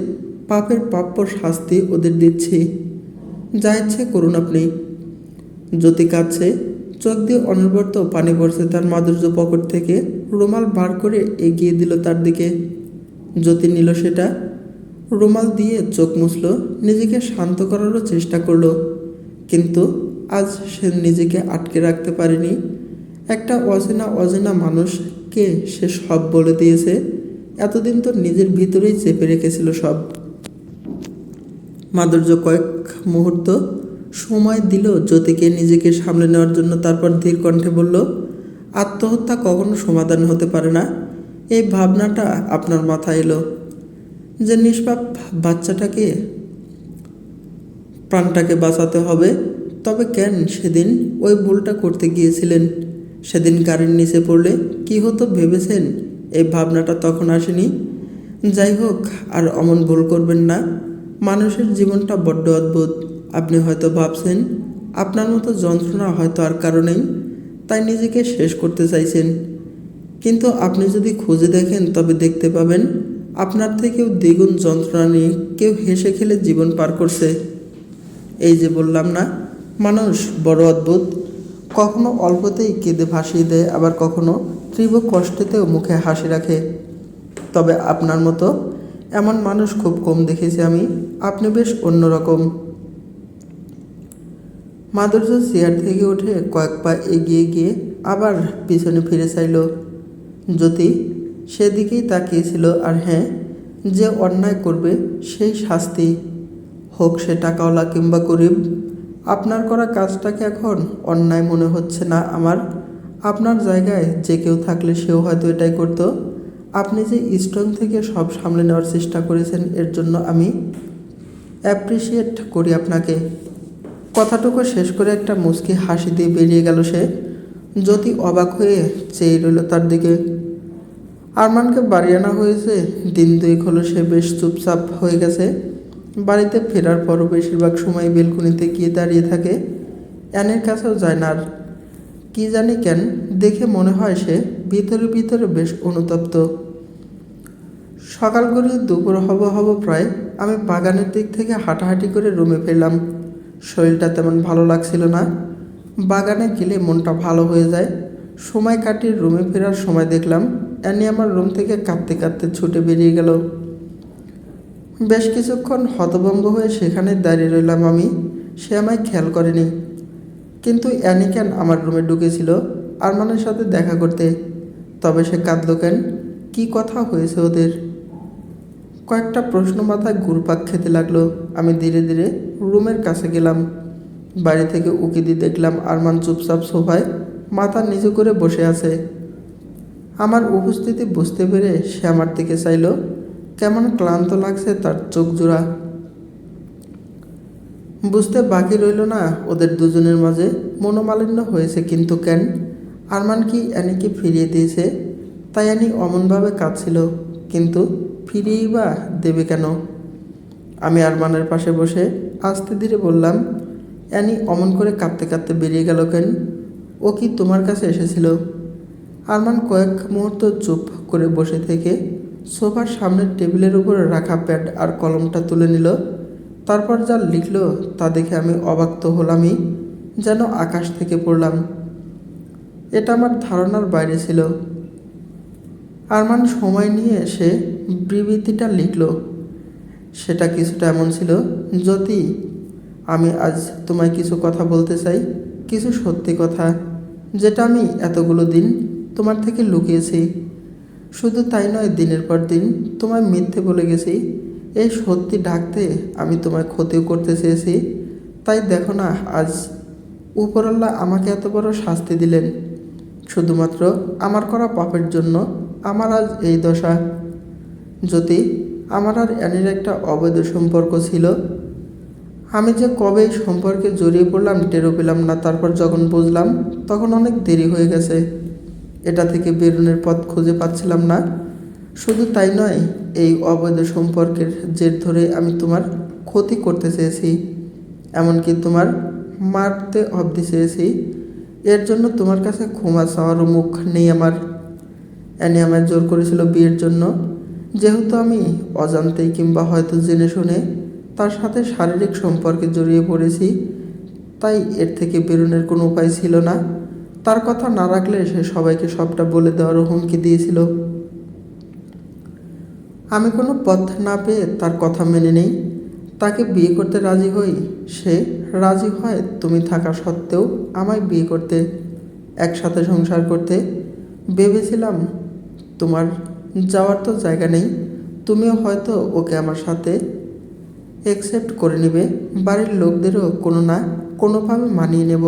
পাপের প্রাপ্য শাস্তি ওদের দিচ্ছি। যা ইচ্ছে করুন আপনি। জ্যোতি কাঁদছে, চোখ দিয়ে অনবরত পানি পড়ছে তার মাধুর্য পকেট থেকে। রুমাল বার করে এগিয়ে দিল তার দিকে। জ্যোতি নিল সেটা, রুমাল দিয়ে চোখ মুছল, নিজেকে শান্ত করারও চেষ্টা করলো। কিন্তু আজ সে নিজেকে আটকে রাখতে পারেনি। একটা অচেনা অচেনা মানুষকে সে সব বলে দিয়েছে। এতদিন তো নিজের ভিতরেই চেপে রেখেছিল সব। মাধুর্য কয়েক মুহূর্ত সময় দিল জ্যোতিকে নিজেকে সামলে নেওয়ার জন্য। তারপর ধীর কণ্ঠে বলল, আত্মহত্যা কখনো সমাধান হতে পারে না। এই ভাবনাটা আপনার মাথায় এলো যে নিষ্পাপ বাচ্চাটাকে প্রাণটাকে বাঁচাতে হবে। তবে কেন সেদিন ওই ভুলটা করতে গিয়েছিলেন? সেদিন গাড়ির নিচে পড়লে কি হতো ভেবেছেন? এই ভাবনাটা তখন আসেনি। যাই হোক, আর অমন ভুল করবেন না। মানুষের জীবনটা বড্ড অদ্ভুত। আপনি হয়তো ভাবছেন আপনার মতো যন্ত্রণা হয়তো আর কারো নেই, তাই নিজেকে শেষ করতে চাইছেন। কিন্তু আপনি যদি খুঁজে দেখেন তবে দেখতে পাবেন আপনার থেকেও দ্বিগুণ যন্ত্রণা নিয়ে কেউ হেসে খেলে জীবন পার করছে। এই যে বললাম না, মানুষ বড় অদ্ভুত। কখনো অল্পতেই কেঁদে ভাসিয়ে দেয়, আবার কখনো তীব্র কষ্টেতেও মুখে হাসি রাখে। তবে আপনার মতো এমন মানুষ খুব কম দেখেছি আমি। আপনি বেশ অন্যরকম। মাধুর্য চেয়ার থেকে উঠে কয়েক পা এগিয়ে গিয়ে আবার পিছনে ফিরে চাইল। জ্যোতি সেদিকেই তাকিয়েছিল। আর হ্যাঁ, যে অন্যায় করবে সেই শাস্তি, হোক সে টাকাওয়ালা কিংবা গরিব। আপনার করা কাজটাকে এখন অন্যায় মনে হচ্ছে না আমার। আপনার জায়গায় যে কেউ থাকলে সেও হয়তো এটাই করতো। আপনি যে স্ট্রং থেকে সব সামলে নেওয়ার চেষ্টা করেছেন, এর জন্য আমি অ্যাপ্রিসিয়েট করি আপনাকে। কথাটুকু শেষ করে একটা মুচকি হাসি দিয়ে বেরিয়ে গেল সে। জ্যোতি অবাক হয়ে চেয়ে রইল তার দিকে। আরমানকে বাড়ি আনা হয়েছে দিন দুয়েক হলো, সে বেশ চুপচাপ হয়ে গেছে। বাড়িতে ফেরার পরও বেশিরভাগ সময় বেলকনিতে গিয়ে দাঁড়িয়ে থাকে, অ্যানের কাছেও যায় না। আর কি জানি কেন দেখে মনে হয় সে ভিতরে ভিতরে বেশ অনুতপ্ত। সকাল গড়িয়ে দুপুর হব হব প্রায়, আমি বাগানের দিক থেকে হাঁটাহাঁটি করে রুমে ফিরলাম। শরীরটা তেমন ভালো লাগছিল না। বাগানে গেলে মনটা ভালো হয়ে যায়। সময় কাটিয়ে রুমে ফেরার সময় দেখলাম অ্যানি আমার রুম থেকে কাঁদতে কাঁদতে ছুটে বেরিয়ে গেল। বেশ কিছুক্ষণ হতভম্ব হয়ে সেখানে দাঁড়িয়ে রইলাম আমি। সে আমায় খেয়াল করেনি। কিন্তু অ্যানি কেন আমার রুমে ঢুকেছিল আরমানের সাথে দেখা করতে? তবে সে কাঁদল কেন? কী কথা হয়েছে ওদের? কয়েকটা প্রশ্ন মাথায় ঘুরপাক খেতে লাগলো। আমি ধীরে ধীরে রুমের কাছে গেলাম। বাড়ি থেকে উকি দিয়ে দেখলাম আরমান চুপচাপ সোফায় মাথা নিচু করে বসে আছে। আমার উপস্থিতি বুঝতে পেরে সে আমার দিকে চাইল। কেমন ক্লান্ত লাগছে তার চোখ জোড়া। বুঝতে বাকি রইল না ওদের দুজনের মাঝে মনোমালিন্য হয়েছে। কিন্তু কেন? আরমান কি অ্যানিকে ফিরিয়ে দিয়েছে? তাই অ্যানি অমনভাবে কাঁদছিল। কিন্তু ফিরিয়েই বা দেবে কেন? আমি আরমানের পাশে বসে আস্তে ধীরে বললাম, অ্যানি অমন করে কাঁদতে কাঁদতে বেরিয়ে গেল কেন? ও কি তোমার কাছে এসেছিল? আরমান কয়েক মুহূর্ত চুপ করে বসে থেকে সোফার সামনের টেবিলের উপর রাখা প্যাড আর কলমটা তুলে নিল। তারপর যা লিখল তা দেখে আমি অবাক তো হলামই, যেন আকাশ থেকে পড়লাম। এটা আমার ধারণার বাইরে ছিল। আরমান সময় নিয়ে এসে বিবৃতিটা লিখল। সেটা কিছুটা এমন ছিল, যদি আমি আজ তোমায় কিছু কথা বলতে চাই, কিছু সত্যি কথা, যেটা আমি এতগুলো দিন তোমার থেকে লুকিয়েছি। শুধু তাই নয়, দিনের পর দিন তোমায় মিথ্যে বলে গেছি। এই সত্যি ঢাকতে আমি তোমায় ক্ষতিও করতে চেয়েছি। তাই দেখো না, আজ উপরওয়ালা আমাকে এত বড় শাস্তি দিলেন। শুধুমাত্র আমার করা পাপের জন্য আমার আজ এই দশা। যদি আমার আর অ্যানির একটা অবৈধ সম্পর্ক ছিল, আমি যে কবে এই সম্পর্কে জড়িয়ে পড়লাম টেরও পেলাম না। তারপর যখন বুঝলাম তখন অনেক দেরি হয়ে গেছে। এটা থেকে বেরোনোর পথ খুঁজে পাচ্ছিলাম না। শুধু তাই নয়, এই অবৈধ সম্পর্কের জের ধরে আমি তোমার ক্ষতি করতে চেয়েছি, এমনকি তোমার মারতে অবধি চেয়েছি। এর জন্য তোমার কাছে ক্ষমা চাওয়ারও মুখ নেই আমার। অ্যানি আমায় জোর করেছিল বিয়ের জন্য। যেহেতু আমি অজান্তেই কিংবা হয়তো জেনে শুনে তার সাথে শারীরিক সম্পর্কে জড়িয়ে পড়েছি, তাই এর থেকে বেরোনোর কোনো উপায় ছিল না। তার কথা না রাখলে সে সবাইকে সবটা বলে দেওয়ারও হুমকি দিয়েছিল। আমি কোনো পথ না পেয়ে তার কথা মেনে নেই, তাকে বিয়ে করতে রাজি হই। সে রাজি হয় তুমি থাকা সত্ত্বেও আমায় বিয়ে করতে, একসাথে সংসার করতে। ভেবেছিলাম তোমার যাওয়ার তো জায়গা নেই, তুমিও হয়তো ওকে আমার সাথে অ্যাকসেপ্ট করে নেবে, বাড়ির লোকদেরও কোনো না কোনোভাবে মানিয়ে নেব।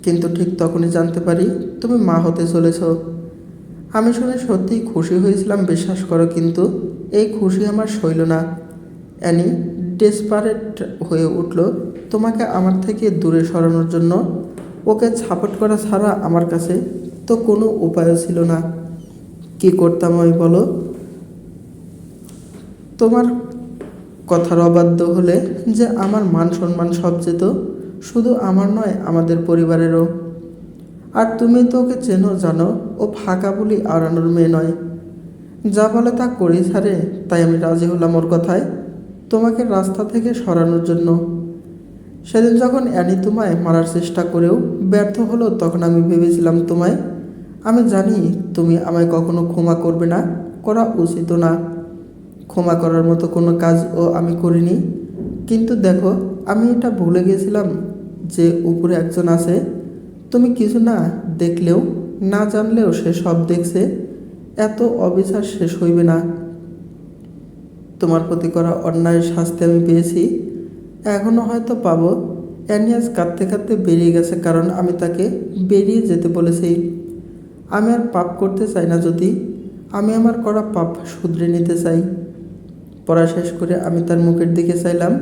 কিন্তু ঠিক তখনই জানতে পারি তুমি মা হতে চলেছ। আমি শুনে সত্যিই খুশি হয়েছিলাম, বিশ্বাস করো। কিন্তু এই খুশি আমার সইল না। অ্যানি ডেসপারেট হয়ে উঠল তোমাকে আমার থেকে দূরে সরানোর জন্য। ওকে সাপোর্ট করা ছাড়া আমার কাছে তো কোনো উপায়ও ছিল না। কি করতাম আমি বলো? তোমার কথার অবাধ্য হলে যে আমার মান সম্মান সব যেত, শুধু আমার নয়, আমাদের পরিবারেরও। আর তুমি তো ওকে চেনো, জানো ও ফাঁকা বলি আওড়ানোর মেয়ে নয়। যা বলে তা করেই ছাড়ে। তাই আমি রাজি হলাম ওর কথায়, তোমাকে রাস্তা থেকে সরানোর জন্য। সেদিন যখন অ্যানি তোমায় মারার চেষ্টা করেও ব্যর্থ হলো, তখন আমি ভেবেছিলাম তোমায়। আমি জানি তুমি আমায় কখনো ক্ষমা করবে না, করা উচিতও না। ক্ষমা করার মতো কোনো কাজও আমি করিনি। কিন্তু দেখো, আমি এটা ভুলে গেছিলাম যে উপরে একজন আছে। তুমি কিছু না দেখলেও না জানলেও সে সব দেখছে। এত অবিচার শেষ হইবে না। তোমার প্রতি করা অন্যায়ের শাস্তি আমি পেয়েছি, এখনও হয়তো পাবো। অ্যানিয়াস কাঁদতে কাঁদতে বেরিয়ে গেছে, কারণ আমি তাকে বেরিয়ে যেতে বলেছি। আমি আর পাপ করতে চাই না যদি, আমি আমার করা পাপ শুধরে নিতে চাই। পড়া শেষ করে আমি তার মুখের দিকে চাইলাম।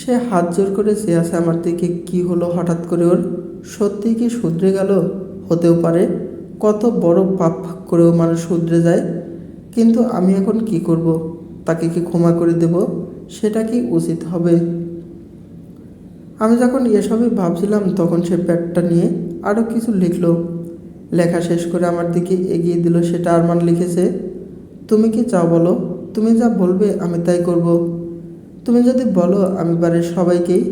সে হাত জোর করে চেয়ে আছে আমার দিকে। কি হলো হঠাৎ করে ওর? সত্যিই কি শুধরে গেল? হতেও পারে, কত বড় পাপ করেও মানুষ শুধরে যায়। কিন্তু আমি এখন কি করব? তাকে কি ক্ষমা করে দেব? সেটা কি উচিত হবে? আমি যখন এসবই ভাবছিলাম তখন সে প্যাডটা নিয়ে আরও কিছু লিখলো। লেখা শেষ করে আমার দিকে এগিয়ে দিল। সেটা আরমান লিখেছে, তুমি কি চাও বলো? তুমি যা বলবে আমি তাই করব। তুমি যদি বলো আমি বাড়ির সবাইকেই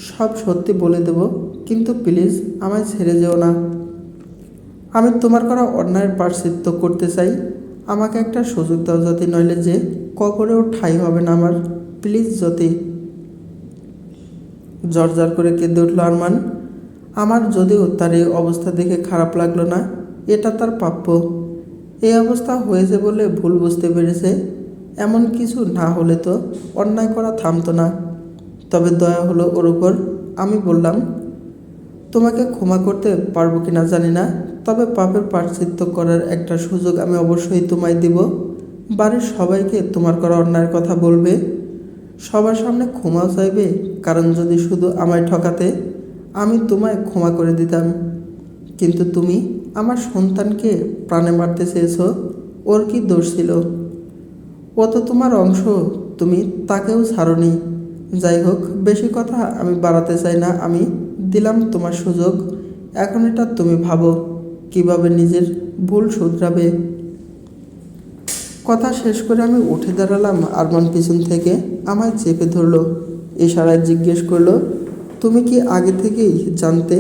সব সত্যি বলে দেব, কিন্তু প্লিজ আমায় ছেড়ে যেও না। আমি তোমার করা অন্যায়ের প্রায়শ্চিত্ত করতে চাই। আমাকে একটা সুযোগ দাও জ্যোতি, নইলে যে কবরেও ঠাঁই হবে না আমার। প্লিজ জ্যোতি। জর্জর করে কেঁদে উঠল আরমান। আমার যদিও তার এই অবস্থা দেখে খারাপ লাগলো না, এটা তার প্রাপ্য। এই অবস্থা হয়েছে বলে ভুল বুঝতে পেরেছে। এমন কিছু না হলে তো অন্যায় করা থামতো না। তবে দয়া হলো ওর উপর। আমি বললাম, তোমাকে ক্ষমা করতে পারবো কি না জানি না, তবে পাপের প্রায়শ্চিত্ত করার একটা সুযোগ আমি অবশ্যই তোমায় দিব। বাড়ির সবাইকে তোমার করা অন্যায়ের কথা বলবে, সবার সামনে ক্ষমাও চাইবে, কারণ যদি শুধু আমায় ঠকাতে আমি তোমায় ক্ষমা করে দিতাম। কিন্তু তুমি আমার সন্তানকে প্রাণে মারতে চেয়েছ। ওর কি দোষ ছিল? ও তো তোমার অংশ, তুমি তাকেও ছাড়োনি। যাই হোক, বেশি কথা আমি বাড়াতে চাই না। আমি দিলাম তোমার সুযোগ। এখন এটা তুমি ভাবো কিভাবে নিজের ভুল শুধরাবে। কথা শেষ করে আমি উঠে দাঁড়ালাম। আরমান পিছন থেকে আমায় চেপে ধরলো। ইশারায় জিজ্ঞেস করলো, তুমি কি আগে থেকেই জানতে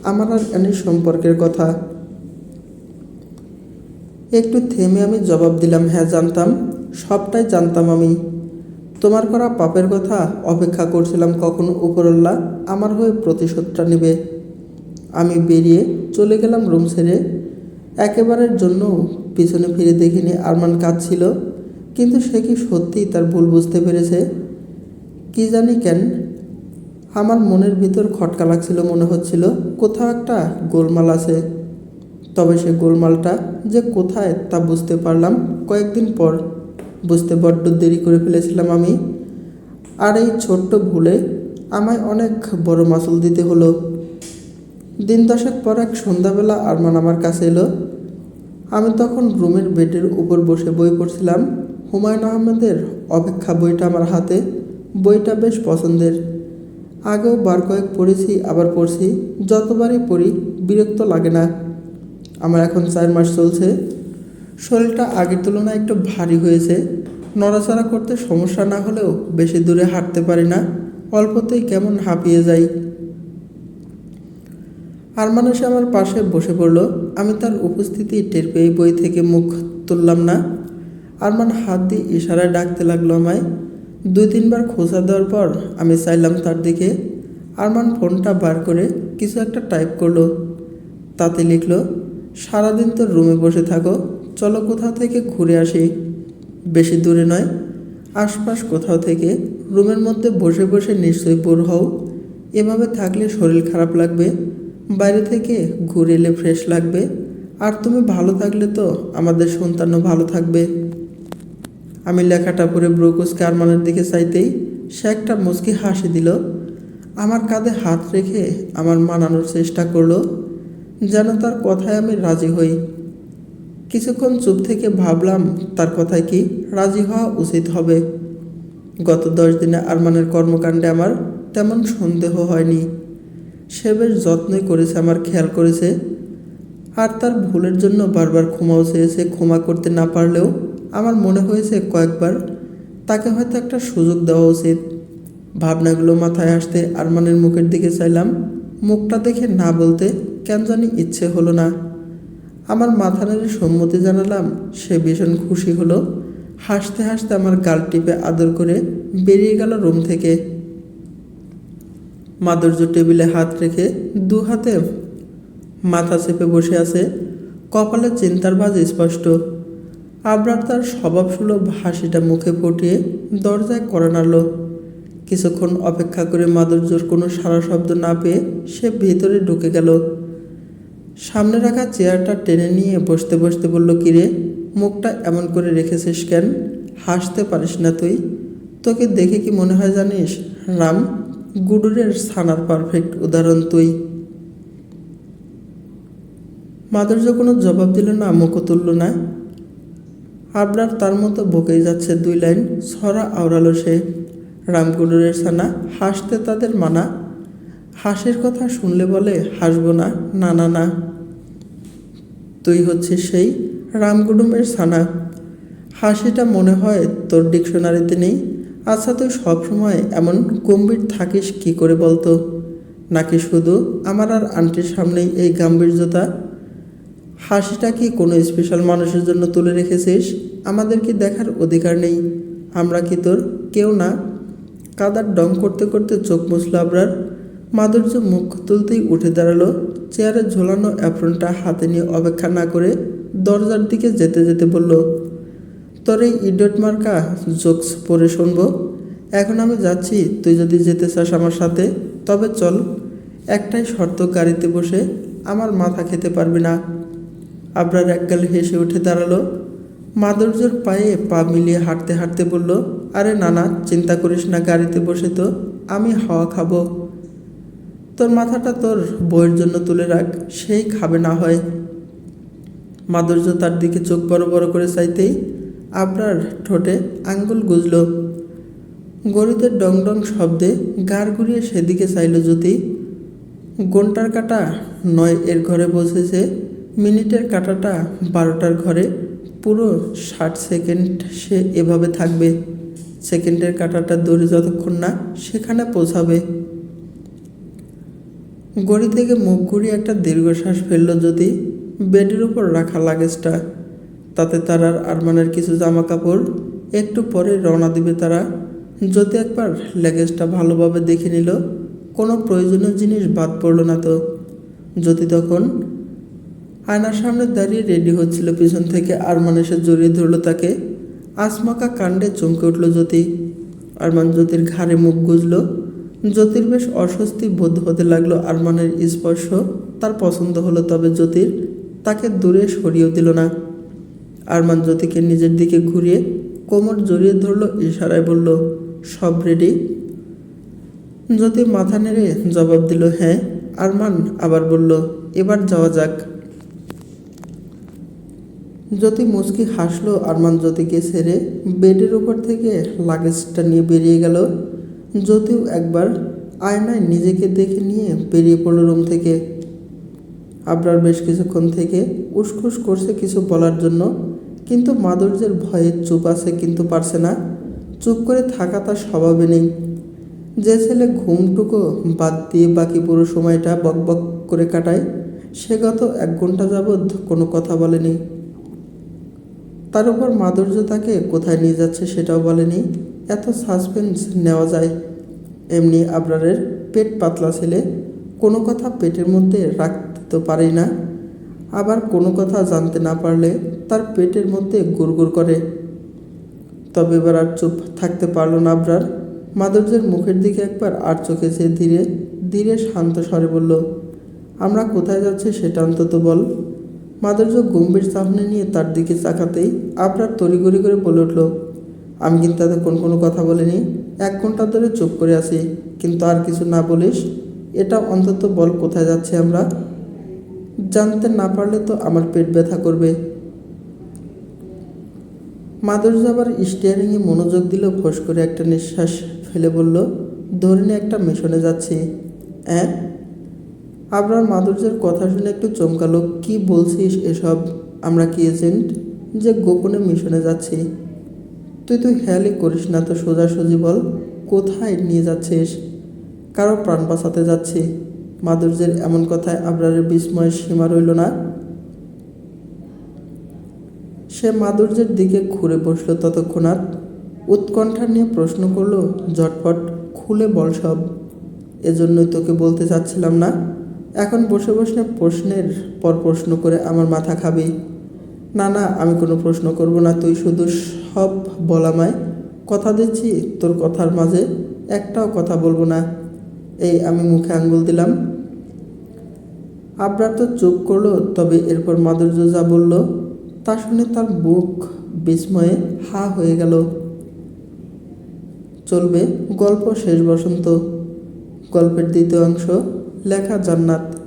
আমার আর অ্যানির সম্পর্কের কথা? একটু থেমে আমি জবাব দিলাম, হ্যাঁ জানতাম, সবটাই জানতাম আমি। তোমার করা পাপের কথা অপেক্ষা করছিলাম কখন উপরওয়ালা আমার হয়ে প্রতিশোধটা নেবে। আমি বেরিয়ে চলে গেলাম রুম ছেড়ে। একেবারের জন্য পিছনে ফিরে দেখিনি আরমান কাঁদছিল। কিন্তু সে কি সত্যিই তার ভুল বুঝতে পেরেছে? কি জানি কেন আমার মনের ভিতর খটকা লাগছিল। মনে হচ্ছিল কোথাও একটা গোলমাল আছে। তবে সে গোলমালটা যে কোথায় তা বুঝতে পারলাম কয়েকদিন পর। বুঝতে বড্ড দেরি করে ফেলেছিলাম আমি। আর এই ছোট্ট ভুলে আমায় অনেক বড় মাসুল দিতে হলো। দিন দশেক পর এক সন্ধ্যাবেলা আরমান আমার কাছে এলো। আমি তখন রুমের বেডের উপর বসে বই পড়ছিলাম। হুমায়ুন আহমেদের অপেক্ষা বইটা আমার হাতে। বইটা বেশ পছন্দের। আগেও বার কয়েক পড়েছি, আবার পড়ছি। যতবারই পড়ি বিরক্ত লাগে না। আমার এখন 4 মাস চলছে। শরীরটা আগের তুলনায় একটু ভারী হয়েছে। নড়াচড়া করতে সমস্যা না হলেও বেশি দূরে হাঁটতে পারি না। অল্পতেই কেমন হাঁপিয়ে যাই। আরমান এসে আমার পাশে বসে পড়ল। আমি তার উপস্থিতি টের পেয়ে বই থেকে মুখ তুললাম না। আরমান হাত দিয়ে ইশারায় ডাকতে লাগলো আমায়। 2-3 বার খোঁচা দেওয়ার পর আমি চাইলাম তার দিকে। আরমান ফোনটা বার করে কিছু একটা টাইপ করলো। তাতে লিখলো, সারাদিন তোর রুমে বসে থাকো, চলো কোথাও থেকে ঘুরে আসি। বেশি দূরে নয়, আশপাশ কোথাও থেকে। রুমের মধ্যে বসে বসে নিশ্চয়ই বোর হও। এভাবে থাকলে শরীর খারাপ লাগবে। বাইরে থেকে ঘুরে এলে ফ্রেশ লাগবে। আর তুমি ভালো থাকলে তো আমাদের সন্তানও ভালো থাকবে। আমি লেখাটা পড়ে ব্রুকুসকে আরমানের দিকে চাইতেই সে একটা মুচকি হাসি দিল। আমার কাঁধে হাত রেখে আমার মানানোর চেষ্টা করলো, যেন তার কথায় আমি রাজি হই। কিছুক্ষণ চুপ থেকে ভাবলাম তার কথায় কি রাজি হওয়া উচিত হবে। গত 10 দিনে আরমানের কর্মকাণ্ডে আমার তেমন সন্দেহ হয়নি। সে বেশ যত্নই করেছে, আমার খেয়াল করেছে। আর তার ভুলের জন্য বারবার ক্ষমাও চেয়েছে। ক্ষমা করতে না পারলেও আমার মনে হয়েছে কয়েকবার তাকে হয়তো একটা সুযোগ দেওয়া উচিত। ভাবনাগুলো মাথায় আসতে আরমানের মুখের দিকে চাইলাম। মুখটা দেখে না বলতে কেন জানি ইচ্ছে হলো না। আমার মাথা নেড়ে সম্মতি জানালাম। সে ভীষণ খুশি হলো। হাসতে হাসতে আমার গাল টিপে আদর করে বেরিয়ে গেল রুম থেকে। মাধুর্য টেবিলে হাত রেখে 2 হাতে মাথা চেপে বসে আছে। কপালে চিন্তার ভাঁজ স্পষ্ট। আবরার তার স্বভাবসুলভ হাসিটা মুখে ফুটিয়ে দরজায় কড়া নাড়ল। কিছুক্ষণ অপেক্ষা করে মাধুর্যর কোনো সাড়া শব্দ না পেয়ে সে ভিতরে ঢুকে গেল। সামনে রাখা চেয়ারটা টেনে নিয়ে বসতে বসতে বলল, কিরে, মুখটা এমন করে রেখেছিস কেন? হাসতে পারিস না তুই? তোকে দেখে কি মনে হয় জানিস? রাম গুডুরের ছানার পারফেক্ট উদাহরণ তুই। মাধুর্য কোনো জবাব দিল না, মুখও তুলল না। আবরার তার মতো বকেই যাচ্ছে 2 লাইন, ছড়া আওড়ালো সে। রামগুডুরের ছানা, হাসতে তাদের মানা। হাসির কথা শুনলে বলে হাসবো না, না না না। তুই হচ্ছিস সেই রামগুডুমের ছানা। হাসিটা মনে হয় তোর ডিকশনারিতে নেই। আচ্ছা, তুই সবসময় এমন গম্ভীর থাকিস কি করে বলতো? নাকি শুধু আমার আর আন্টির সামনেই এই গাম্ভীর্যতা? হাসিটা কি কোনো স্পেশাল মানুষের জন্য তুলে রেখেছিস? আমাদের কি দেখার অধিকার নেই? আমরা কি তোর কেউ না? কাদার ডং করতে করতে চোখ মুছল আবরার। মাধুর্য মুখ তুলতেই উঠে দাঁড়ালো। চেয়ারে ঝোলানো অ্যাপ্রনটা হাতে নিয়ে অপেক্ষা না করে দরজার দিকে যেতে যেতে বলল, তোর এই ইডিয়ট মার্কা জোকস পড়ে শুনবো। এখন আমি যাচ্ছি, তুই যদি যেতে চাস আমার সাথে তবে চল। একটাই শর্ত, গাড়িতে বসে আমার মাথা খেতে পারবি না। আবরার একগাল হেসে উঠে দাঁড়ালো। মাধুর্যর পায়ে পা মিলিয়ে হাঁটতে হাঁটতে বলল, আরে নানা, চিন্তা করিস না, গাড়িতে বসে তো আমি হাওয়া খাবো। তোর মাথাটা তোর বইয়ের জন্য তুলে রাখ, সেই খাবে না হয়। মাধুর্য তার দিকে চোখ বড় বড় করে চাইতেই আবরার ঠোঁটে আঙ্গুল গুজল। গরুদের ডং ডং শব্দে গাড় ঘুরিয়ে সেদিকে চাইল জ্যোতি। ঘন্টার কাঁটা 9 এর ঘরে বসেছে, মিনিটের কাঁটাটা 12টার ঘরে। পুরো 60 সেকেন্ড সে এভাবে থাকবে। সেকেন্ডের কাঁটাটা দৌড়ে যতক্ষণ না সেখানে পৌঁছাবে। গড়ি থেকে মুখ ঘুরিয়ে একটা দীর্ঘশ্বাস ফেলল জ্যোতি। বেডের উপর রাখা লাগেজটা, তাতে তার আর আরমানের কিছু জামা কাপড়। একটু পরে রওনা দিবে তারা। জ্যোতি একবার লাগেজটা ভালোভাবে দেখে নিল, কোনো প্রয়োজনীয় জিনিস বাদ পড়ল না তো। জ্যোতি তখন আয়নার সামনে দাঁড়িয়ে রেডি হচ্ছিল, পিছন থেকে আরমান এসে জড়িয়ে ধরল তাকে। আচমকা কাণ্ডে চমকে উঠল জ্যোতি। আরমান জ্যোতির ঘাড়ে মুখ গুজল। জ্যোতির বেশ অস্বস্তি বোধ হতে লাগলো। আরমানের স্পর্শ তার পছন্দ হলো, তবে জ্যোতির তাকে দূরে সরিয়েও দিল না। আরমান জ্যোতিকে নিজের দিকে ঘুরিয়ে কোমর জড়িয়ে ধরল, ইশারায় বলল, সব রেডি? জ্যোতি মাথা নেড়ে জবাব দিল, হ্যাঁ। আরমান আবার বলল, এবার যাওয়া যাক। জ্যোতি মুচকি হাসলো। আরমান জ্যোতিকে ছেড়ে বেডের উপর থেকে লাগেজটা নিয়ে বেরিয়ে গেল। জ্যোতিও একবার আয়নায় নিজেকে দেখে নিয়ে বেরিয়ে পড়ল রুম থেকে। আবরার বেশ কিছুক্ষণ থেকে উসখুস করছে কিছু বলার জন্য, কিন্তু মাধুর্যের ভয়ে চুপ আছে, কিন্তু পারছে না। চুপ করে থাকা তার স্বভাবে নেই। যে ছেলে ঘুমটুকু বাদ দিয়ে বাকি পুরো সময়টা বকবক করে কাটায়, সে গত 1 ঘন্টা যাবৎ কোনো কথা বলেনি। তার উপর মাধুর্য তাকে কোথায় নিয়ে যাচ্ছে সেটাও বলেনি। এত সাসপেন্স নেওয়া যায়? এমনি আবরারের পেট পাতলা ছেলে, কোনো কথা পেটের মধ্যে রাখতে তো পারেই না। আবার কোনো কথা জানতে না পারলে তার পেটের মধ্যে গুড়গুড় করে। তবে এবার আর চুপ থাকতে পারল না আবরার। মাধুর্যের মুখের দিকে একবার আর চোখে চেয়ে ধীরে ধীরে শান্ত স্বরে বলল, আমরা কোথায় যাচ্ছি সেটা অন্তত বল। মাধুর্য গম্ভীর চাহনি নিয়ে তার দিকে তাকাতেই আবরার তড়িঘড়ি করে বলে উঠল, আমি কিন্তু এতক্ষণ কোনো কথা বলিনি। 1 ঘন্টা ধরে চুপ করে আছি, কিন্তু আর কিছু না বলিস। এটা অন্তত বল, কোথায় যাচ্ছি আমরা? জানতে না পারলে তো আমার পেট ব্যথা করবে। মাধুর্য আবার স্টিয়ারিংয়ে মনোযোগ দিল। ফোঁস করে একটা নিঃশ্বাস ফেলে বলল, ধরে নিয়ে একটা মিশনে যাচ্ছি। হ্যাঁ? আবরার মাধুর্যের কথা শুনে একটু চমকালো। কি বলছিস এসব? আমরা কি এজেন্ট যে গোপনে মিশনে যাচ্ছি? তুই হেয়ালি করিস না তো, সোজাসুজি বল, কোথায় নিয়ে যাচ্ছিস? কারো প্রাণ বাঁচাতে যাচ্ছি। মাধুর্যের এমন কথায় আবরারের বিস্ময়ের সীমা রইল না। সে মাধুর্যের দিকে ঘুরে বসল ততক্ষণাৎ। উৎকণ্ঠা নিয়ে প্রশ্ন করলো, ঝটপট খুলে বল সব। এজন্যই তোকে বলতে চাচ্ছিলাম না। এখন বসে বসে প্রশ্নের পর প্রশ্ন করে আমার মাথা খাবি। না না, আমি কোনো প্রশ্ন করব না, তুই শুধু সব বল আমায়। কথা দিচ্ছি তোর কথার মাঝে একটাও কথা বলবো না। এই আমি মুখে আঙ্গুল দিলাম। আবরার তো চুপ করলো, তবে এরপর মাধুর্য যা বলল তা শুনে তার বুক বিস্ময়ে হা হয়ে গেল। চলবে গল্প শেষ বসন্ত, গল্পের দ্বিতীয় অংশ, লেখা জান্নাত।